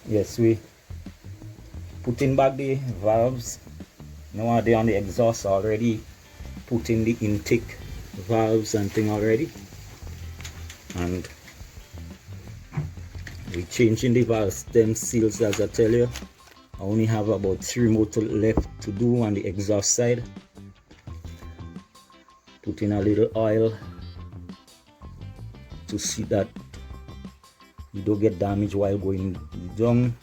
Yes, we putting back the valves. Now they're on the exhaust already. Putting the intake valves and thing already. And we changing the valve stem seals, as I tell you. I only have about 3 more left to do on the exhaust side. Put in a little oil to see that you don't get damage while going down.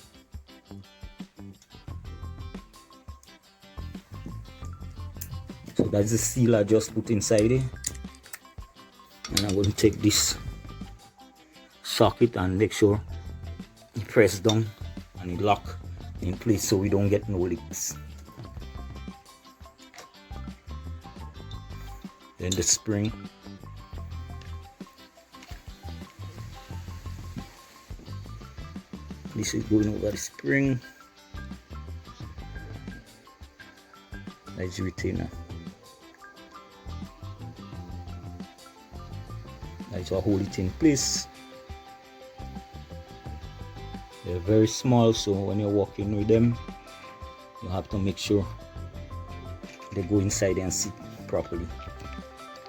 So that's the seal I just put inside it. And I'm going to take this socket and make sure you press down and it lock in place so we don't get no leaks. Then the spring. This is going over the spring. That's the retainer. That's how I hold it in place. They're very small, so when you're working with them, you have to make sure they go inside and sit properly.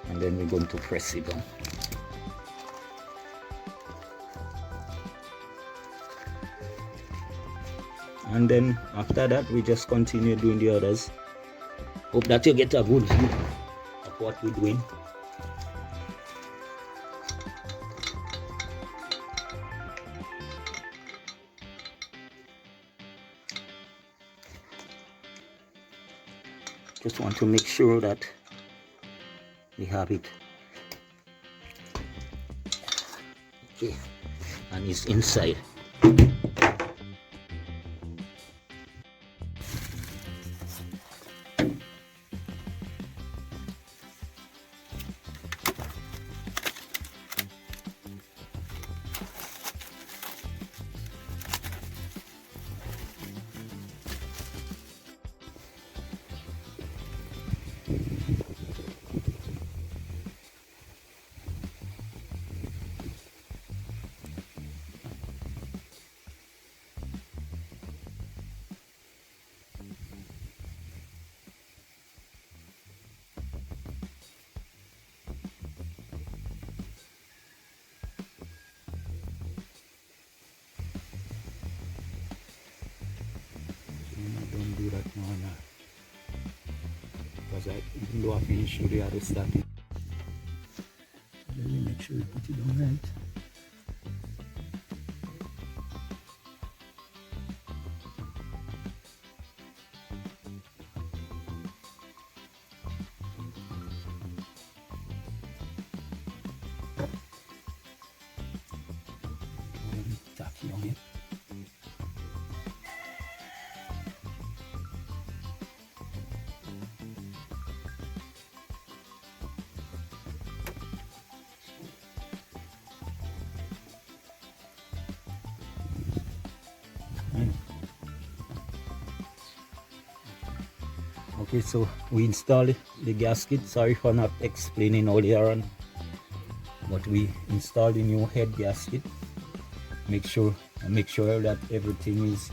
And then we're going to press it down. And then after that, we just continue doing the others. Hope that you get a good view of what we're doing. Just want to make sure that we have it okay and it's inside. Don't do that now, because even though I finished the other stuff, let me make sure you put it on right. Tacky on it. Okay, so we installed the gasket. Sorry for not explaining earlier on, but we installed the new head gasket. Make sure that everything is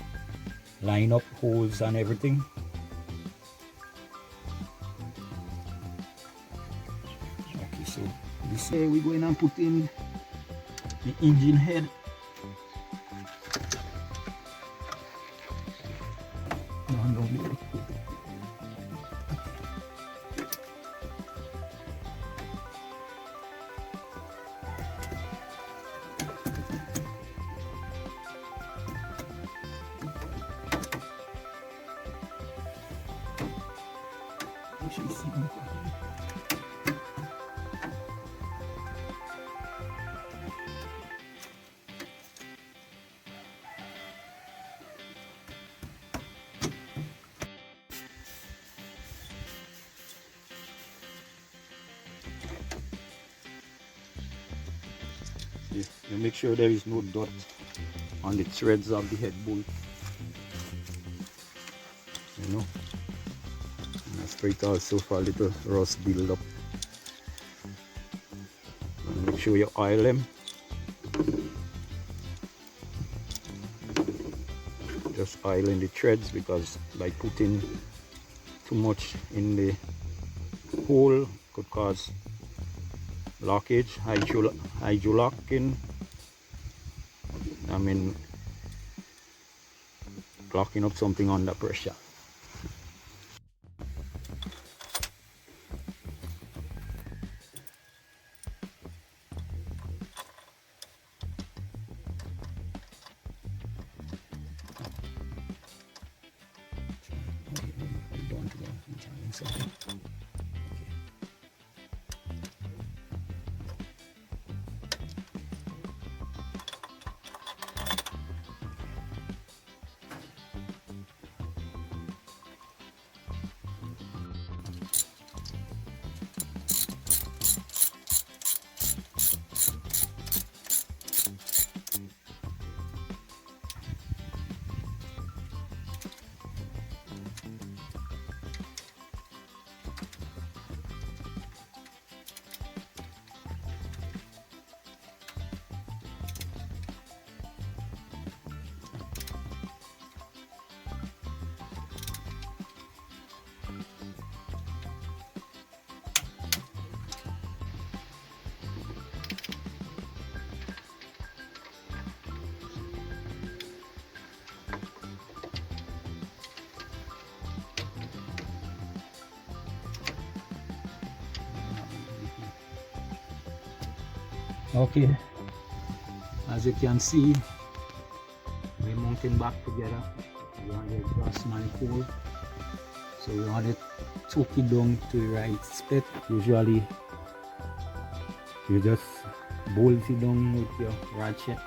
lined up, holes and everything. Okay, so this way we're going to put in the engine head. No. You make sure there is no dot on the threads of the head bolt. You know, and I spray it also for a little rust build up. And make sure you oil them. Just oiling the threads, because by putting too much in the hole could cause blockage, hydrolocking. I mean, locking up something under pressure. Okay, as you can see, we're mounting back together. We want the exhaust manifold, so we want to tuck it down to the right split. Usually you just bolt it down with your ratchet,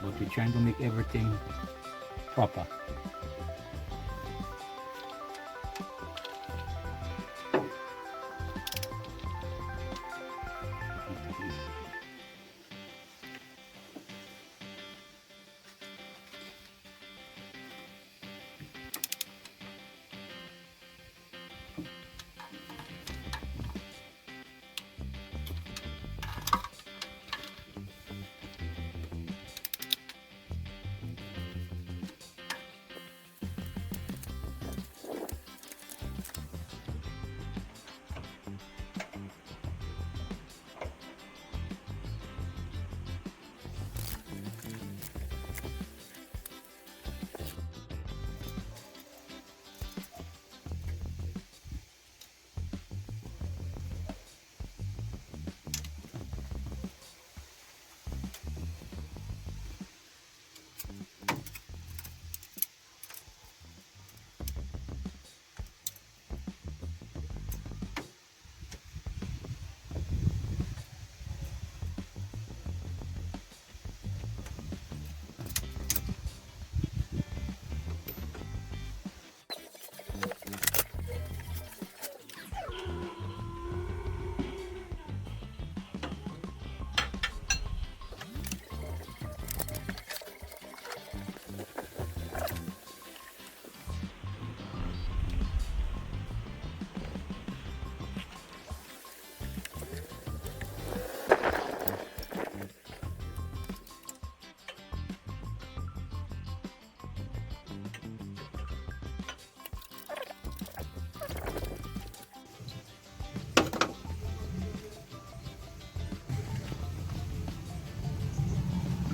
but we're trying to make everything proper.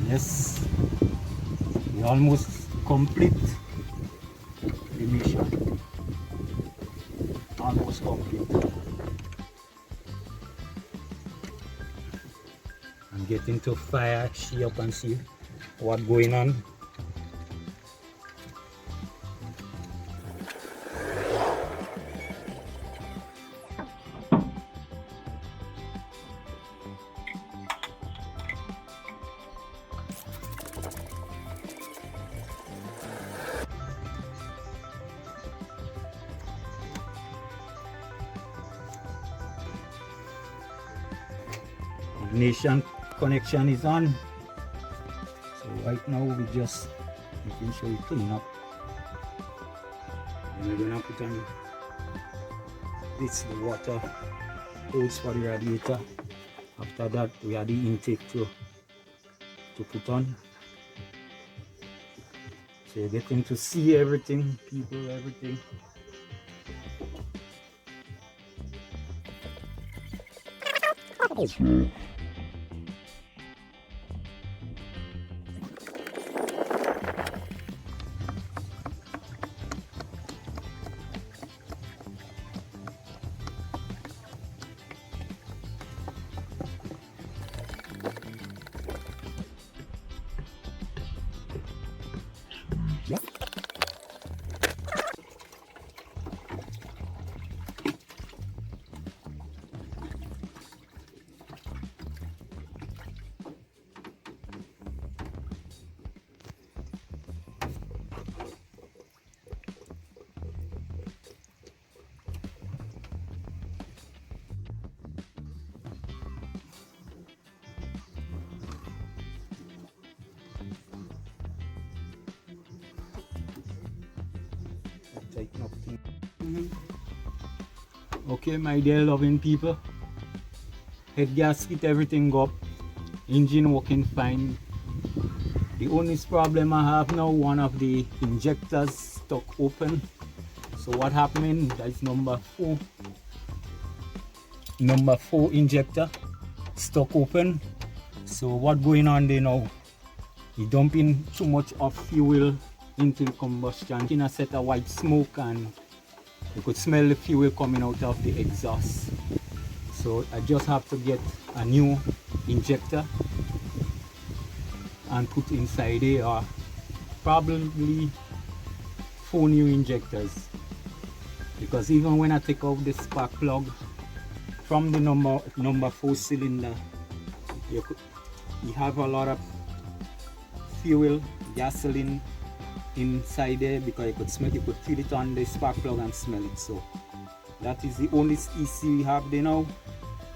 Yes, we almost complete the mission. Almost complete. I'm getting to fire she up and see what's going on. Ignition connection is on, so right now we just making sure we clean up. And we're gonna put on this the water hose for the radiator. After that, we have the intake to put on. So you're getting to see everything, people, everything. Tighten up things. Okay, my dear loving people, head gasket, everything go up, engine working fine. The only problem I have now, one of the injectors stuck open. So what happening, that's number 4 injector stuck open. So what going on there now, you dumping too much of fuel into the combustion. In a set of white smoke, and you could smell the fuel coming out of the exhaust. So I just have to get a new injector and put inside there, or probably 4 new injectors, because even when I take out the spark plug from the number 4 cylinder, you have a lot of fuel, gasoline inside there, because you could feel it on the spark plug and smell it. So that is the only issue we have there now,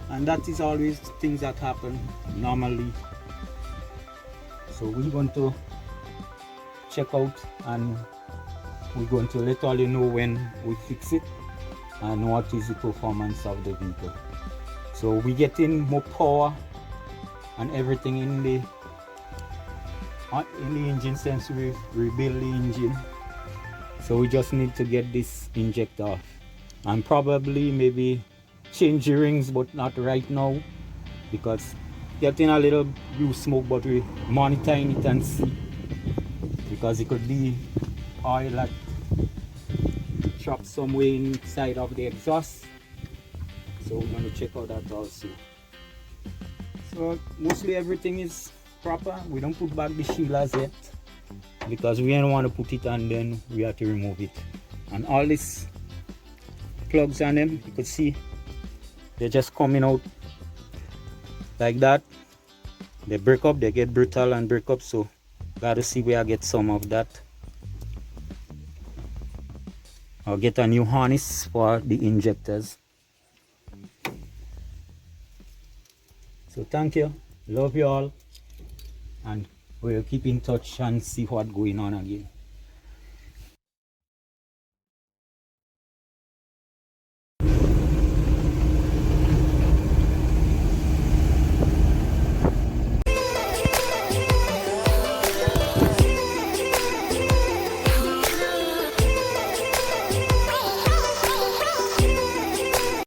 and that is always things that happen normally. So we're going to check out, and we're going to let all you know when we fix it and what is the performance of the vehicle. So we're getting more power and everything in the engine since we rebuild the engine. So we just need to get this injector off, and probably maybe change the rings, but not right now, because getting a little blue smoke, but we monitoring it and see, because it could be oil that trapped somewhere inside of the exhaust. So we're going to check out that also. So mostly everything is proper. We don't put back the shielders yet, because we don't want to put it and then we have to remove it. And all these plugs on them, you could see they're just coming out like that. They break up, they get brittle and break up, so gotta see where I get some of that. I'll get a new harness for the injectors. So thank you, love you all, and we'll keep in touch and see what's going on again.